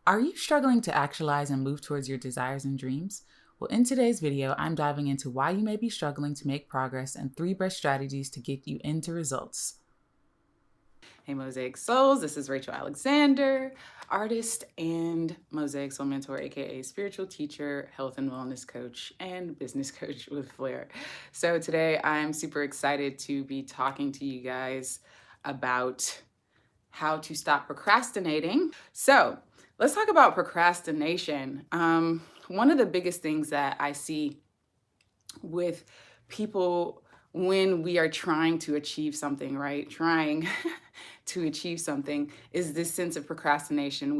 Are you struggling to actualize and move towards your desires and dreams? Well, in today's video, I'm diving into why you may be struggling to make progress and 3 best strategies to get you into results. Hey, Mosaic Souls, this is Rachael Alexander, artist and Mosaic Soul mentor, aka spiritual teacher, health and wellness coach, and business coach with flair. So today I'm super excited to be talking to you guys about how to stop procrastinating. So let's talk about procrastination. One of the biggest things that I see with people when we are trying to achieve something, right? Trying to achieve something is this sense of procrastination.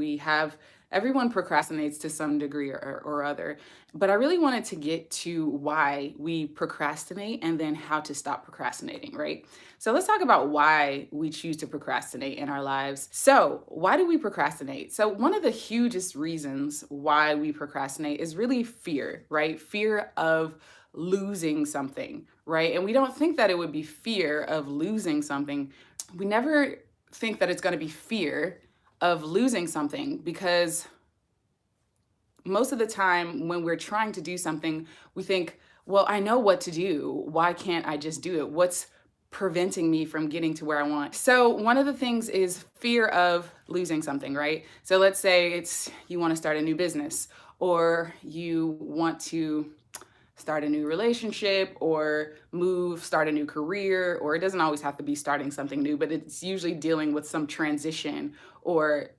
Everyone procrastinates to some degree or other, but I really wanted to get to why we procrastinate and then how to stop procrastinating, right? So let's talk about why we choose to procrastinate in our lives. So why do we procrastinate? So one of the hugest reasons why we procrastinate is really fear, right? Fear of losing something, right? And we don't think that it would be fear of losing something. We never think that it's going to be fear of losing something, because most of the time when we're trying to do something, we think, well, I know what to do. Why can't I just do it? What's preventing me from getting to where I want? So one of the things is fear of losing something, right? So let's say you want to start a new business, or you want to start a new relationship, or start a new career, or it doesn't always have to be starting something new, but it's usually dealing with some transition or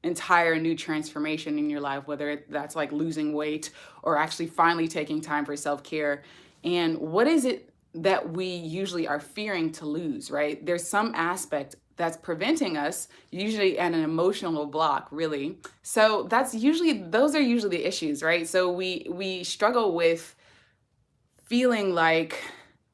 entire new transformation in your life, whether that's like losing weight or actually finally taking time for self-care. And what is it that we usually are fearing to lose, right? There's some aspect that's preventing us, usually at an emotional block, really. So those are usually the issues, right? So we struggle with feeling like,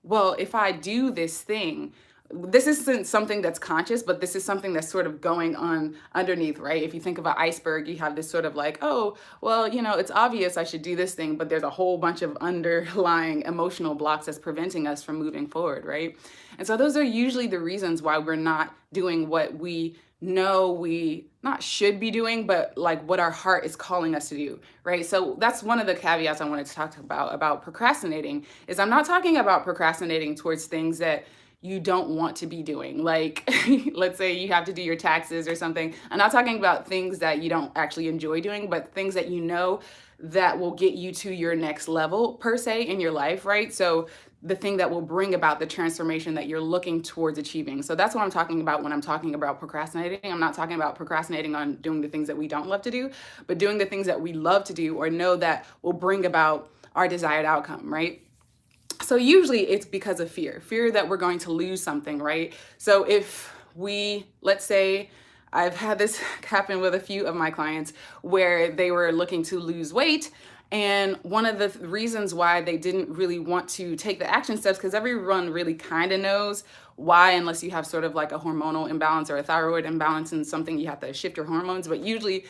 well, if I do this thing, this isn't something that's conscious, but this is something that's sort of going on underneath, right? If you think of an iceberg, you have this sort of like, oh, well, it's obvious I should do this thing, but there's a whole bunch of underlying emotional blocks that's preventing us from moving forward, right? And so those are usually the reasons why we're not doing what we know we not should be doing, but like what our heart is calling us to do, right? So that's one of the caveats I wanted to talk about procrastinating. Is I'm not talking about procrastinating towards things that you don't want to be doing. Like, let's say you have to do your taxes or something. I'm not talking about things that you don't actually enjoy doing, but things that you know that will get you to your next level per se in your life, right? So the thing that will bring about the transformation that you're looking towards achieving. So that's what I'm talking about when I'm talking about procrastinating. I'm not talking about procrastinating on doing the things that we don't love to do, but doing the things that we love to do or know that will bring about our desired outcome, right? So usually it's because of fear that we're going to lose something, right? So let's say, I've had this happen with a few of my clients where they were looking to lose weight. And one of the reasons why they didn't really want to take the action steps, because everyone really kind of knows why, unless you have sort of like a hormonal imbalance or a thyroid imbalance and something you have to shift your hormones. But usually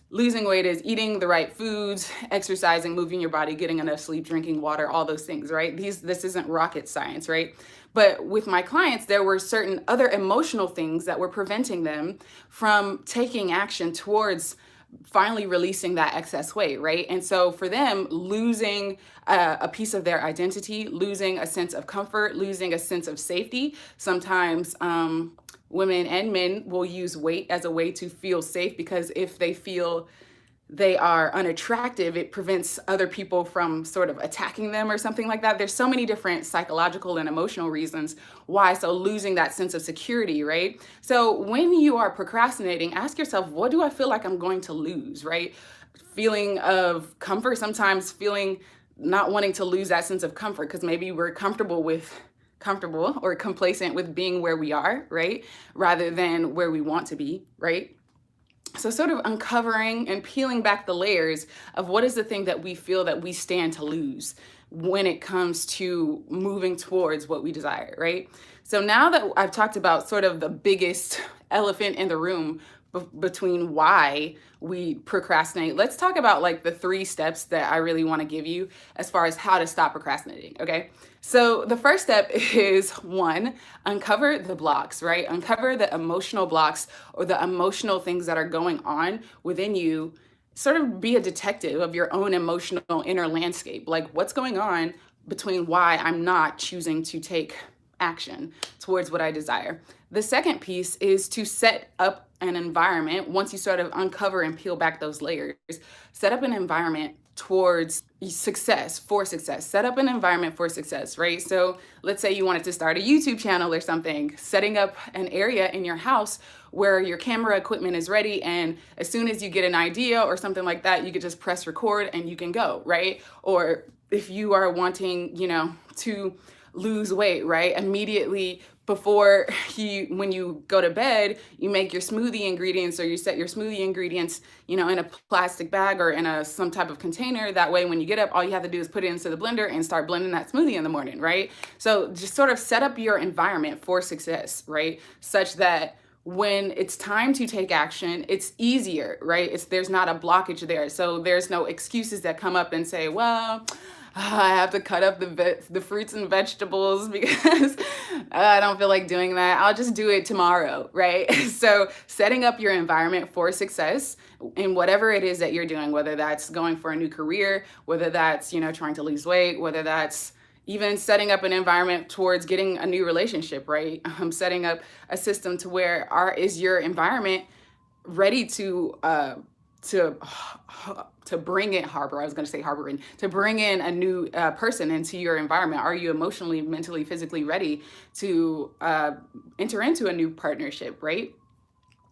losing weight is eating the right foods, exercising, moving your body, getting enough sleep, drinking water, all those things, right? This isn't rocket science, right? But with my clients, there were certain other emotional things that were preventing them from taking action towards finally releasing that excess weight, right? And so for them, losing a piece of their identity, losing a sense of comfort, losing a sense of safety, sometimes women and men will use weight as a way to feel safe, because if they feel they are unattractive, it prevents other people from sort of attacking them or something like that. There's so many different psychological and emotional reasons why. So losing that sense of security, right? So when you are procrastinating, ask yourself, what do I feel like I'm going to lose, right? Feeling of comfort, sometimes feeling not wanting to lose that sense of comfort, because maybe we're comfortable or complacent with being where we are, right? Rather than where we want to be, right? So sort of uncovering and peeling back the layers of what is the thing that we feel that we stand to lose when it comes to moving towards what we desire, right? So now that I've talked about sort of the biggest elephant in the room, between why we procrastinate, let's talk about like the 3 steps that I really want to give you as far as how to stop procrastinating, okay? So the first step is 1, uncover the blocks, right? Uncover the emotional blocks or the emotional things that are going on within you. Sort of be a detective of your own emotional inner landscape. Like, what's going on between why I'm not choosing to take action towards what I desire. The second piece is to set up an environment. Once you sort of uncover and peel back those layers, set up an environment towards success, for success. Set up an environment for success, right? So let's say you wanted to start a YouTube channel or something, setting up an area in your house where your camera equipment is ready, and as soon as you get an idea or something like that, you could just press record and you can go, right? Or if you are wanting, to lose weight, right? Immediately before when you go to bed, you make your smoothie ingredients, or you set your smoothie ingredients, in a plastic bag or in some type of container. That way, when you get up, all you have to do is put it into the blender and start blending that smoothie in the morning, right? So just sort of set up your environment for success, right? Such that when it's time to take action, it's easier, right? There's not a blockage there. So there's no excuses that come up and say, well, I have to cut up the fruits and vegetables because I don't feel like doing that. I'll just do it tomorrow, right? So setting up your environment for success in whatever it is that you're doing, whether that's going for a new career, whether that's, trying to lose weight, whether that's even setting up an environment towards getting a new relationship, right? Setting up a system to where is your environment ready to bring in to bring in a new person into your environment. Are you emotionally, mentally, physically ready to enter into a new partnership, right?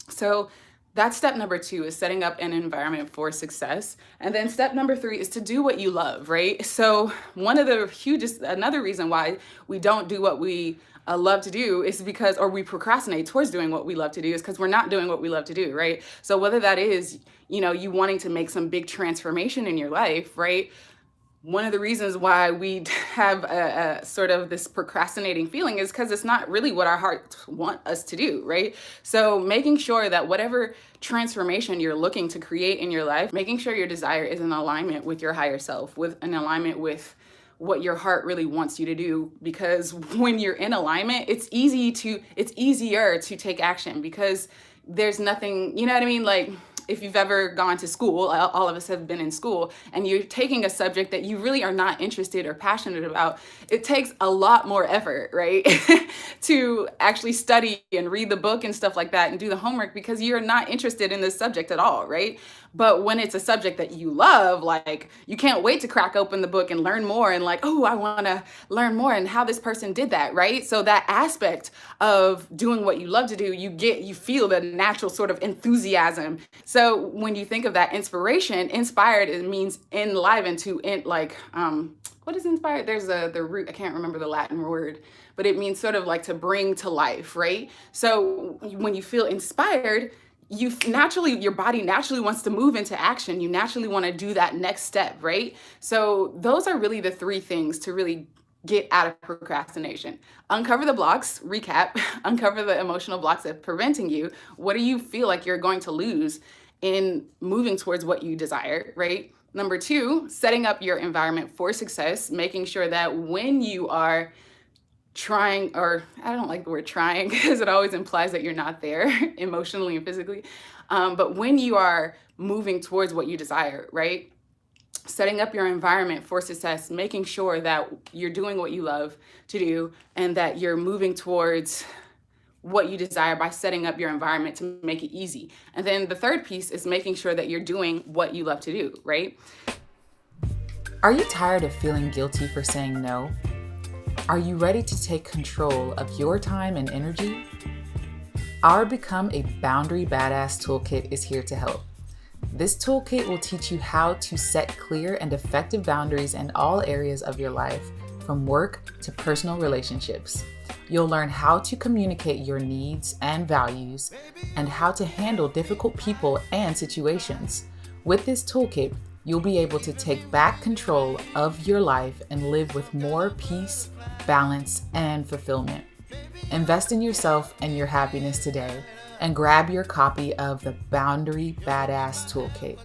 So that's step number 2, is setting up an environment for success. And then step number 3 is to do what you love, right? So another reason why we don't do what we love to do is because, or we procrastinate towards doing what we love to do, is because we're not doing what we love to do, right? So whether that is, you wanting to make some big transformation in your life, right? One of the reasons why we have a sort of this procrastinating feeling is because it's not really what our hearts want us to do, right? So making sure that whatever transformation you're looking to create in your life, making sure your desire is in alignment with your higher self, with an alignment with what your heart really wants you to do. Because when you're in alignment, it's easier to take action, because there's nothing, you know what I mean? Like, if you've ever gone to school, all of us have been in school, and you're taking a subject that you really are not interested or passionate about, it takes a lot more effort, right? To actually study and read the book and stuff like that and do the homework, because you're not interested in this subject at all, right? But when it's a subject that you love, like, you can't wait to crack open the book and learn more, and like, oh, I want to learn more and how this person did that, right? So that aspect of doing what you love to do, you feel the natural sort of enthusiasm. So when you think of that inspired, it means enlivened, what is inspired? There's the root, I can't remember the Latin word, but it means sort of like to bring to life, right? So when you feel inspired, your body naturally wants to move into action. You naturally want to do that next step, right? So those are really the 3 things to really get out of procrastination. Uncover the blocks, recap, uncover the emotional blocks that are preventing you. What do you feel like you're going to lose in moving towards what you desire, right? Number 2, setting up your environment for success, making sure that when you are trying, or I don't like the word trying because it always implies that you're not there emotionally and physically, but when you are moving towards what you desire, right? Setting up your environment for success, making sure that you're doing what you love to do and that you're moving towards what you desire by setting up your environment to make it easy. And then the third piece is making sure that you're doing what you love to do, right? Are you tired of feeling guilty for saying no? Are you ready to take control of your time and energy? Our Become a Boundary Badass toolkit is here to help. This toolkit will teach you how to set clear and effective boundaries in all areas of your life, from work to personal relationships. You'll learn how to communicate your needs and values, and how to handle difficult people and situations. With this toolkit, you'll be able to take back control of your life and live with more peace, balance, and fulfillment. Invest in yourself and your happiness today and grab your copy of the Boundary Badass Toolkit.